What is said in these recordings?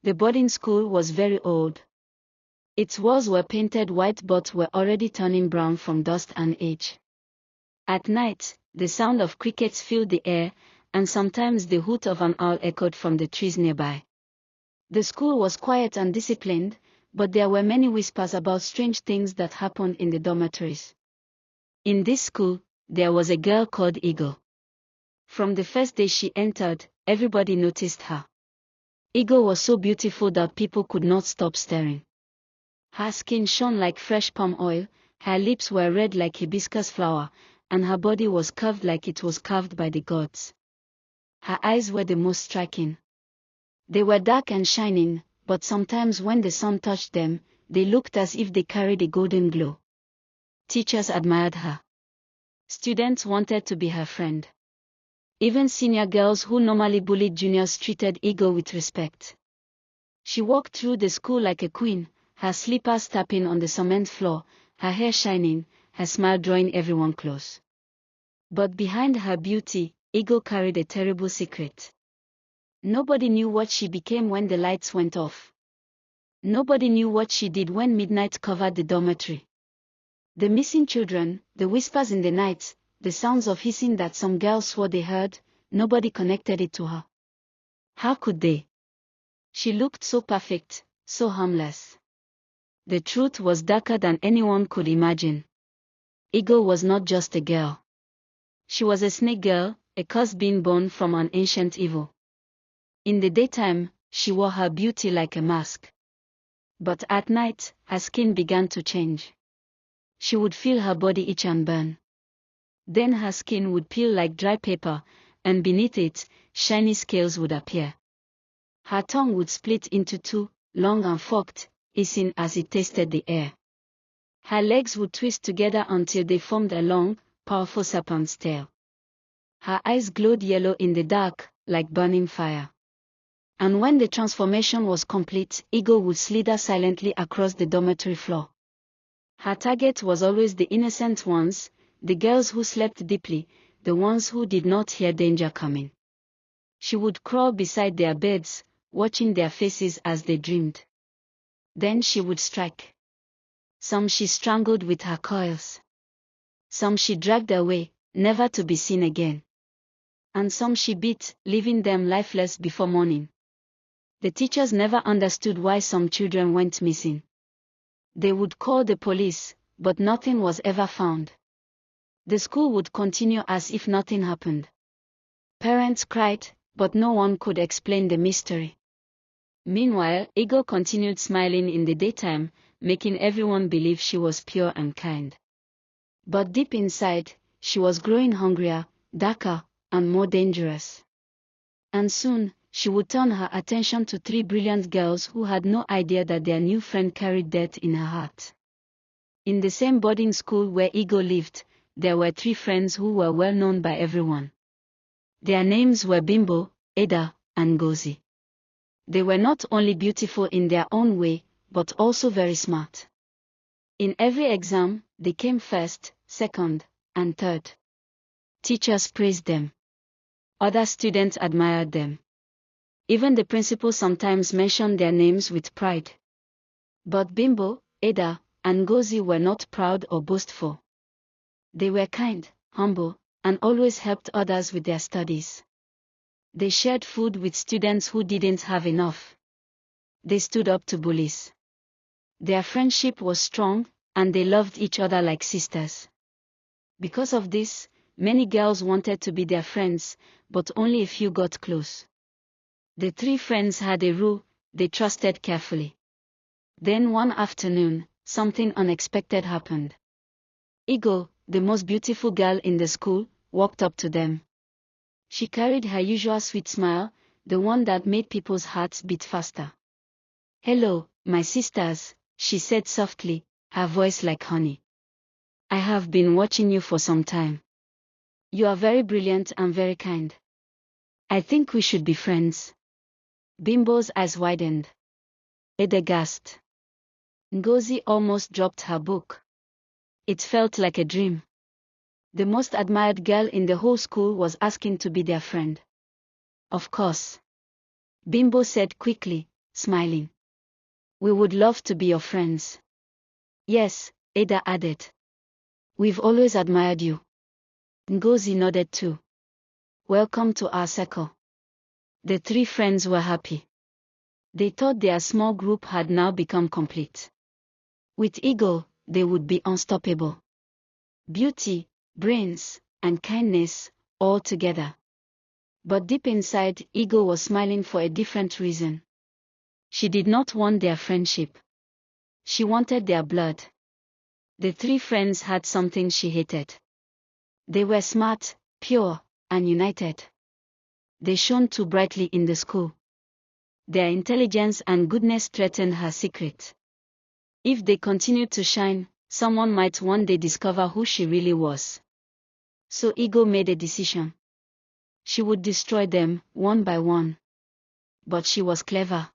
The boarding school was very old. Its walls were painted white but were already turning brown from dust and age. At night, the sound of crickets filled the air, and sometimes the hoot of an owl echoed from the trees nearby. The school was quiet and disciplined, but there were many whispers about strange things that happened in the dormitories. In this school, there was a girl called Eagle. From the first day she entered, everybody noticed her. Eagle was so beautiful that people could not stop staring. Her skin shone like fresh palm oil, her lips were red like hibiscus flower, and her body was curved like it was carved by the gods. Her eyes were the most striking. They were dark and shining, but sometimes when the sun touched them, they looked as if they carried a golden glow. Teachers admired her. Students wanted to be her friend. Even senior girls who normally bullied juniors treated Eagle with respect. She walked through the school like a queen, her slippers tapping on the cement floor, her hair shining, her smile drawing everyone close. But behind her beauty, Eagle carried a terrible secret. Nobody knew what she became when the lights went off. Nobody knew what she did when midnight covered the dormitory. The missing children, the whispers in the night, the sounds of hissing that some girls swore they heard, nobody connected it to her. How could they? She looked so perfect, so harmless. The truth was darker than anyone could imagine. Eagle was not just a girl. She was a snake girl, a curse being born from an ancient evil. In the daytime, she wore her beauty like a mask. But at night, her skin began to change. She would feel her body itch and burn. Then her skin would peel like dry paper, and beneath it, shiny scales would appear. Her tongue would split into two, long and forked, hissing as it tasted the air. Her legs would twist together until they formed a long, powerful serpent's tail. Her eyes glowed yellow in the dark, like burning fire. And when the transformation was complete, Eagle would slither silently across the dormitory floor. Her target was always the innocent ones, the girls who slept deeply, the ones who did not hear danger coming. She would crawl beside their beds, watching their faces as they dreamed. Then she would strike. Some she strangled with her coils. Some she dragged away, never to be seen again. And some she beat, leaving them lifeless before morning. The teachers never understood why some children went missing. They would call the police, but nothing was ever found. The school would continue as if nothing happened. Parents cried, but no one could explain the mystery. Meanwhile, Eagle continued smiling in the daytime, making everyone believe she was pure and kind. But deep inside, she was growing hungrier, darker, and more dangerous. And soon, she would turn her attention to three brilliant girls who had no idea that their new friend carried death in her heart. In the same boarding school where Eagle lived, there were three friends who were well known by everyone. Their names were Bimbo, Ada, and Ngozi. They were not only beautiful in their own way, but also very smart. In every exam, they came first, second, and third. Teachers praised them. Other students admired them. Even the principal sometimes mentioned their names with pride. But Bimbo, Ada, and Ngozi were not proud or boastful. They were kind, humble, and always helped others with their studies. They shared food with students who didn't have enough. They stood up to bullies. Their friendship was strong, and they loved each other like sisters. Because of this, many girls wanted to be their friends, but only a few got close. The three friends had a rule: they trusted carefully. Then one afternoon, something unexpected happened. Eagle, the most beautiful girl in the school, walked up to them. She carried her usual sweet smile, the one that made people's hearts beat faster. "Hello, my sisters," she said softly, her voice like honey. "I have been watching you for some time. You are very brilliant and very kind. I think we should be friends." Bimbo's eyes widened. Ada gasped. Ngozi almost dropped her book. It felt like a dream. The most admired girl in the whole school was asking to be their friend. "Of course," Bimbo said quickly, smiling. We would love to be your friends. Yes, Ada added. We've always admired you. Ngozi nodded too. Welcome to our circle. The three friends were happy. They thought their small group had now become complete. With Ego, they would be unstoppable. Beauty, brains, and kindness, all together. But deep inside, Ego was smiling for a different reason. She did not want their friendship. She wanted their blood. The three friends had something she hated. They were smart, pure, and united. They shone too brightly in the school. Their intelligence and goodness threatened her secret. If they continued to shine, someone might one day discover who she really was. So Ego made a decision. She would destroy them, one by one. But she was clever.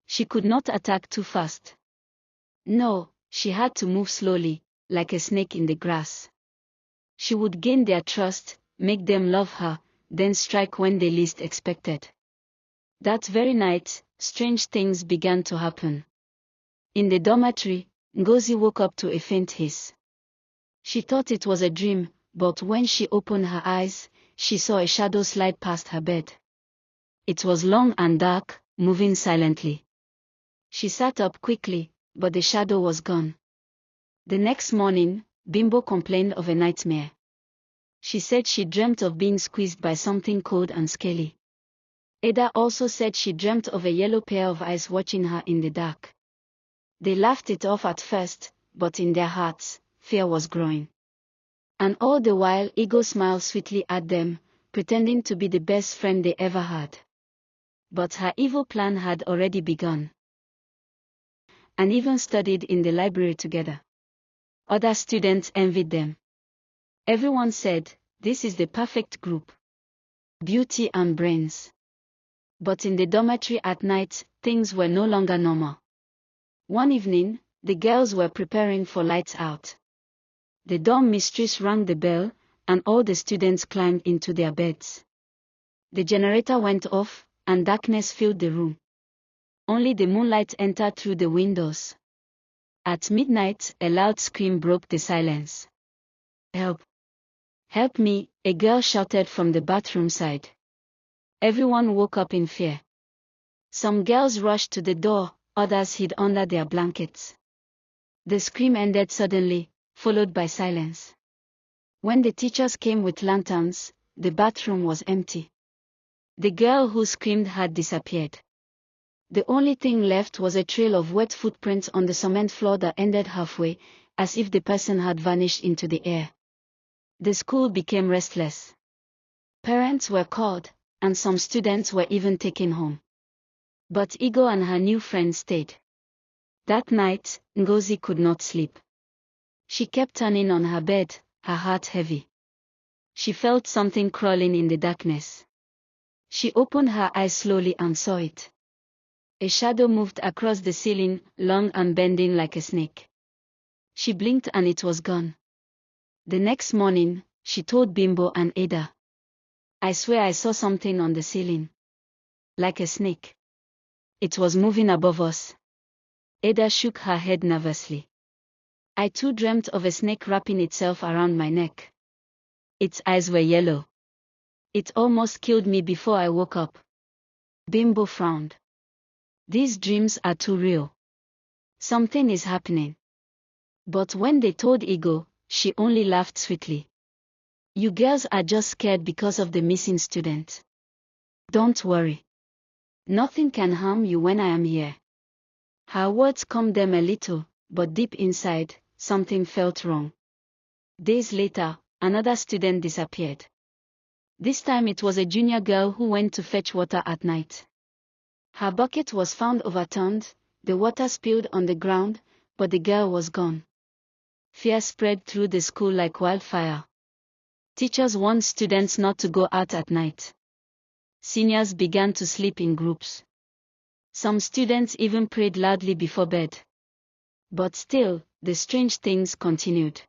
She could not attack too fast. No, she had to move slowly, like a snake in the grass. She would gain their trust, make them love her, then strike when they least expected. That very night, strange things began to happen. In the dormitory, Ngozi woke up to a faint hiss. She thought it was a dream, but when she opened her eyes, she saw a shadow slide past her bed. It was long and dark, moving silently. She sat up quickly, but the shadow was gone. The next morning, Bimbo complained of a nightmare. She said she dreamt of being squeezed by something cold and scaly. Ada also said she dreamt of a yellow pair of eyes watching her in the dark. They laughed it off at first, but in their hearts, fear was growing. And all the while Ego smiled sweetly at them, pretending to be the best friend they ever had. But her evil plan had already begun. And even studied in the library together. Other students envied them. Everyone said, this is the perfect group. Beauty and brains. But in the dormitory at night, things were no longer normal. One evening, the girls were preparing for lights out. The dorm mistress rang the bell, and all the students climbed into their beds. The generator went off, and darkness filled the room. Only the moonlight entered through the windows. At midnight, a loud scream broke the silence. Help! Help me, a girl shouted from the bathroom side. Everyone woke up in fear. Some girls rushed to the door, others hid under their blankets. The scream ended suddenly, followed by silence. When the teachers came with lanterns, the bathroom was empty. The girl who screamed had disappeared. The only thing left was a trail of wet footprints on the cement floor that ended halfway, as if the person had vanished into the air. The school became restless. Parents were called, and some students were even taken home. But Ego and her new friend stayed. That night, Ngozi could not sleep. She kept turning on her bed, her heart heavy. She felt something crawling in the darkness. She opened her eyes slowly and saw it. A shadow moved across the ceiling, long and bending like a snake. She blinked and it was gone. The next morning, she told Bimbo and Ada. I swear I saw something on the ceiling. Like a snake. It was moving above us. Ada shook her head nervously. I too dreamt of a snake wrapping itself around my neck. Its eyes were yellow. It almost killed me before I woke up. Bimbo frowned. These dreams are too real. Something is happening. But when they told Ego, she only laughed sweetly. You girls are just scared because of the missing student. Don't worry. Nothing can harm you when I am here. Her words calmed them a little, but deep inside, something felt wrong. Days later, another student disappeared. This time it was a junior girl who went to fetch water at night. Her bucket was found overturned, the water spilled on the ground, but the girl was gone. Fear spread through the school like wildfire. Teachers warned students not to go out at night. Seniors began to sleep in groups. Some students even prayed loudly before bed. But still, the strange things continued.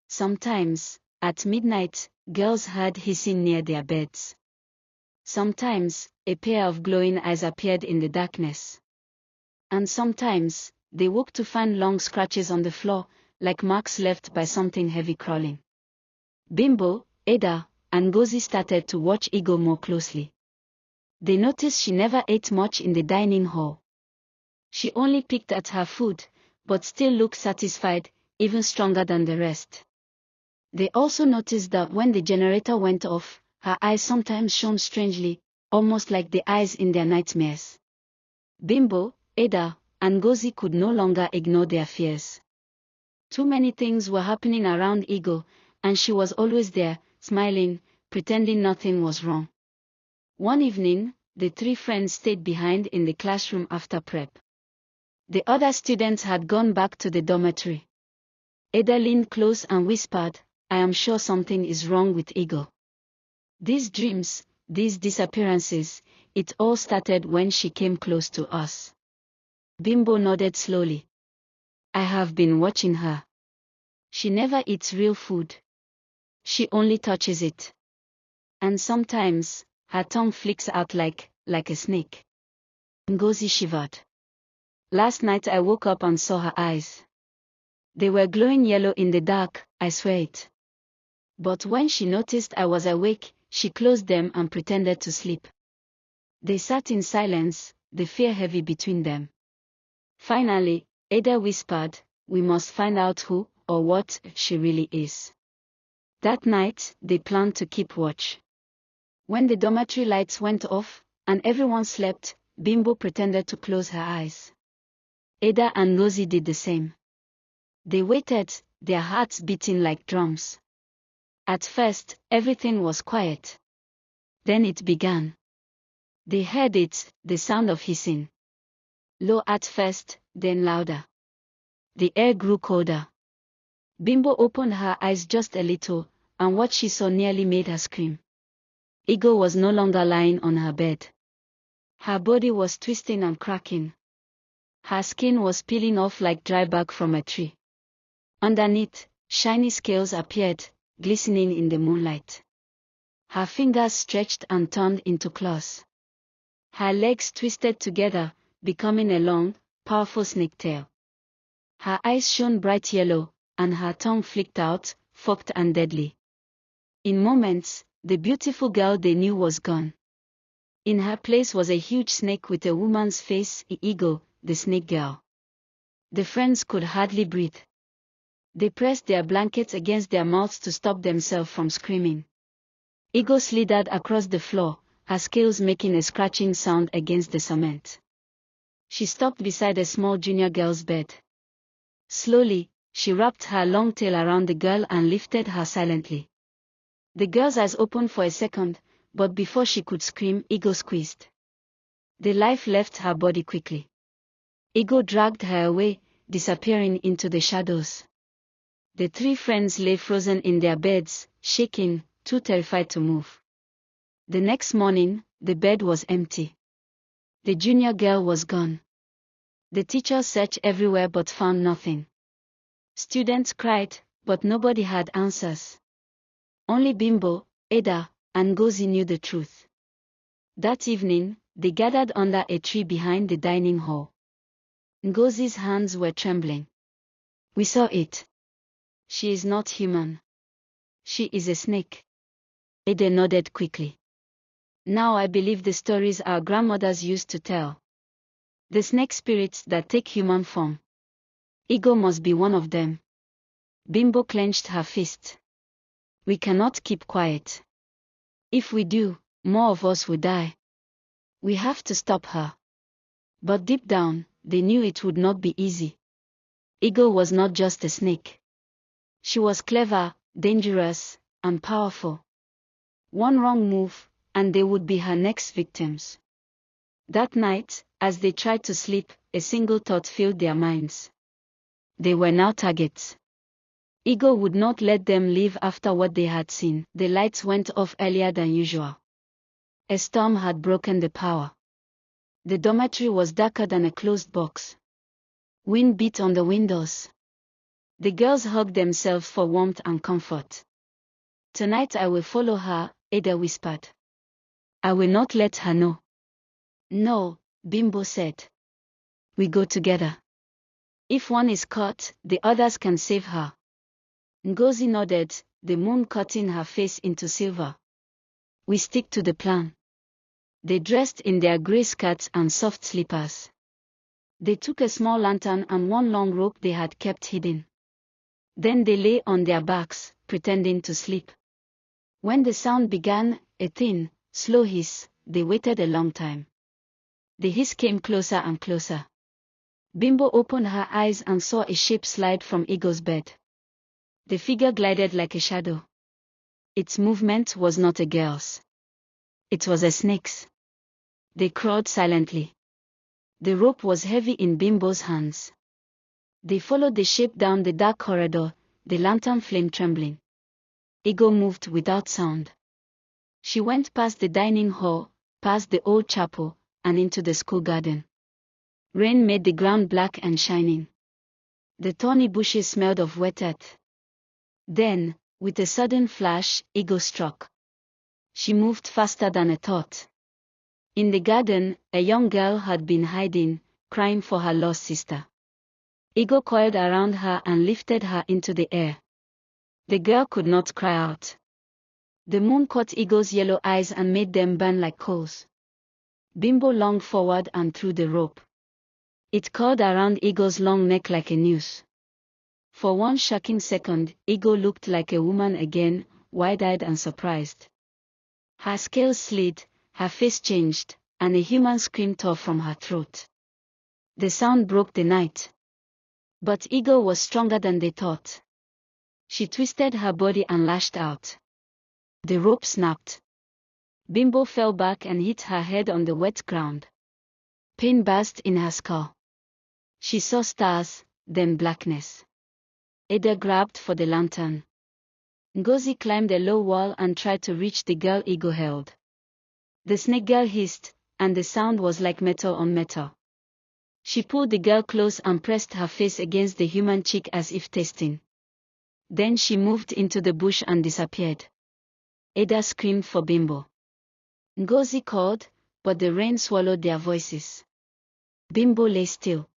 Sometimes, at midnight, girls heard hissing near their beds. Sometimes, a pair of glowing eyes appeared in the darkness. And sometimes, they woke to find long scratches on the floor, like marks left by something heavy crawling. Bimbo, Ada, and Ngozi started to watch Ego more closely. They noticed she never ate much in the dining hall. She only picked at her food, but still looked satisfied, even stronger than the rest. They also noticed that when the generator went off, her eyes sometimes shone strangely, almost like the eyes in their nightmares. Bimbo, Ada, and Ngozi could no longer ignore their fears. Too many things were happening around Ego, and she was always there, smiling, pretending nothing was wrong. One evening, the three friends stayed behind in the classroom after prep. The other students had gone back to the dormitory. Ada leaned close and whispered, "I am sure something is wrong with Ego. These dreams, these disappearances, it all started when she came close to us." Bimbo nodded slowly. "I have been watching her. She never eats real food. She only touches it. And sometimes, her tongue flicks out like a snake." Ngozi shivered. "Last night I woke up and saw her eyes. They were glowing yellow in the dark, I swear it. But when she noticed I was awake, she closed them and pretended to sleep." They sat in silence, the fear heavy between them. Finally, Ada whispered, "We must find out who, or what, she really is." That night, they planned to keep watch. When the dormitory lights went off, and everyone slept, Bimbo pretended to close her eyes. Ada and Ngozi did the same. They waited, their hearts beating like drums. At first, everything was quiet. Then it began. They heard it, the sound of hissing. Low at first, then louder. The air grew colder. Bimbo opened her eyes just a little, and what she saw nearly made her scream. Ego was no longer lying on her bed. Her body was twisting and cracking. Her skin was peeling off like dry bark from a tree. Underneath, shiny scales appeared, glistening in the moonlight. Her fingers stretched and turned into claws. Her legs twisted together, becoming a long, powerful snake tail. Her eyes shone bright yellow, and her tongue flicked out, forked and deadly. In moments, the beautiful girl they knew was gone. In her place was a huge snake with a woman's face, Ego, the snake girl. The friends could hardly breathe. They pressed their blankets against their mouths to stop themselves from screaming. Ego slithered across the floor, her scales making a scratching sound against the cement. She stopped beside a small junior girl's bed. Slowly, she wrapped her long tail around the girl and lifted her silently. The girl's eyes opened for a second, but before she could scream, Ego squeezed. The life left her body quickly. Ego dragged her away, disappearing into the shadows. The three friends lay frozen in their beds, shaking, too terrified to move. The next morning, the bed was empty. The junior girl was gone. The teachers searched everywhere but found nothing. Students cried, but nobody had answers. Only Bimbo, Ada, and Ngozi knew the truth. That evening, they gathered under a tree behind the dining hall. Ngozi's hands were trembling. "We saw it. She is not human. She is a snake." Ada nodded quickly. "Now I believe the stories our grandmothers used to tell. The snake spirits that take human form. Ego must be one of them." Bimbo clenched her fist. "We cannot keep quiet. If we do, more of us will die. We have to stop her." But deep down, they knew it would not be easy. Ego was not just a snake. She was clever, dangerous, and powerful. One wrong move, and they would be her next victims. That night, as they tried to sleep, a single thought filled their minds. They were now targets. Ego would not let them leave after what they had seen. The lights went off earlier than usual. A storm had broken the power. The dormitory was darker than a closed box. Wind beat on the windows. The girls hugged themselves for warmth and comfort. "Tonight I will follow her," Ada whispered. "I will not let her know." No, Bimbo said. We go together. If one is caught, the others can save her. Ngozi nodded, the moon cutting her face into silver. We stick to the plan. They dressed in their grey skirts and soft slippers. They took a small lantern and one long rope they had kept hidden. Then they lay on their backs, pretending to sleep. When the sound began, a thin, slow hiss, they waited a long time. The hiss came closer and closer. Bimbo opened her eyes and saw a shape slide from Ego's bed. The figure glided like a shadow. Its movement was not a girl's. It was a snake's. They crawled silently. The rope was heavy in Bimbo's hands. They followed the shape down the dark corridor, the lantern flame trembling. Ego moved without sound. She went past the dining hall, past the old chapel, and into the school garden. Rain made the ground black and shining. The thorny bushes smelled of wet earth. Then, with a sudden flash, Ego struck. She moved faster than a thought. In the garden, a young girl had been hiding, crying for her lost sister. Ego coiled around her and lifted her into the air. The girl could not cry out. The moon caught Ego's yellow eyes and made them burn like coals. Bimbo lunged forward and threw the rope. It curled around Ego's long neck like a noose. For one shocking second, Ego looked like a woman again, wide-eyed and surprised. Her scales slid, her face changed, and a human scream tore from her throat. The sound broke the night. But Ego was stronger than they thought. She twisted her body and lashed out. The rope snapped. Bimbo fell back and hit her head on the wet ground. Pain burst in her skull. She saw stars, then blackness. Ada grabbed for the lantern. Ngozi climbed a low wall and tried to reach the girl Ego held. The snake girl hissed, and the sound was like metal on metal. She pulled the girl close and pressed her face against the human cheek as if testing. Then she moved into the bush and disappeared. Ada screamed for Bimbo. Ngozi called, but the rain swallowed their voices. Bimbo lay still.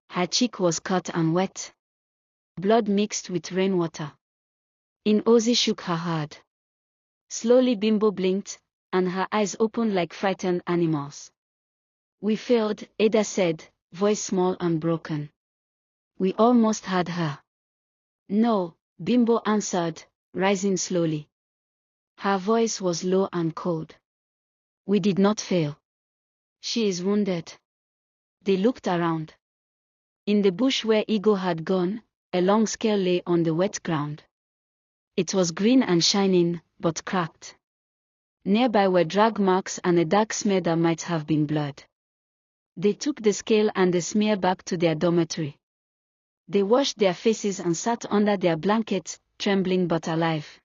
Her cheek was cut and wet. Blood mixed with rainwater. Ngozi shook her head. Slowly Bimbo blinked, and her eyes opened like frightened animals. We failed, Ada said, voice small and broken. We almost had her. No, Bimbo answered, rising slowly. Her voice was low and cold. We did not fail. She is wounded. They looked around. In the bush where Ego had gone, a long scale lay on the wet ground. It was green and shining, but cracked. Nearby were drag marks and a dark smear that might have been blood. They took the scale and the smear back to their dormitory. They washed their faces and sat under their blankets, trembling but alive.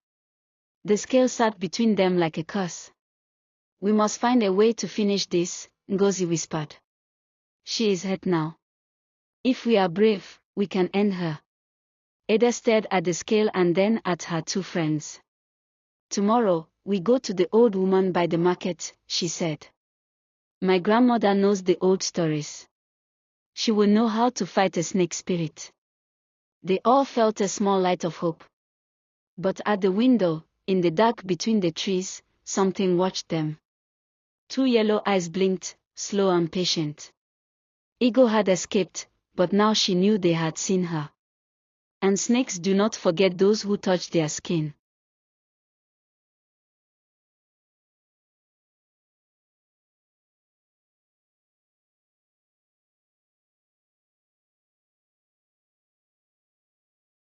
The scale sat between them like a curse. We must find a way to finish this, Ngozi whispered. She is hurt now. If we are brave, we can end her. Ada stared at the scale and then at her two friends. Tomorrow, we go to the old woman by the market, she said. My grandmother knows the old stories. She will know how to fight a snake spirit. They all felt a small light of hope. But at the window, in the dark between the trees, something watched them. Two yellow eyes blinked, slow and patient. Ego had escaped, but now she knew they had seen her. And snakes do not forget those who touch their skin.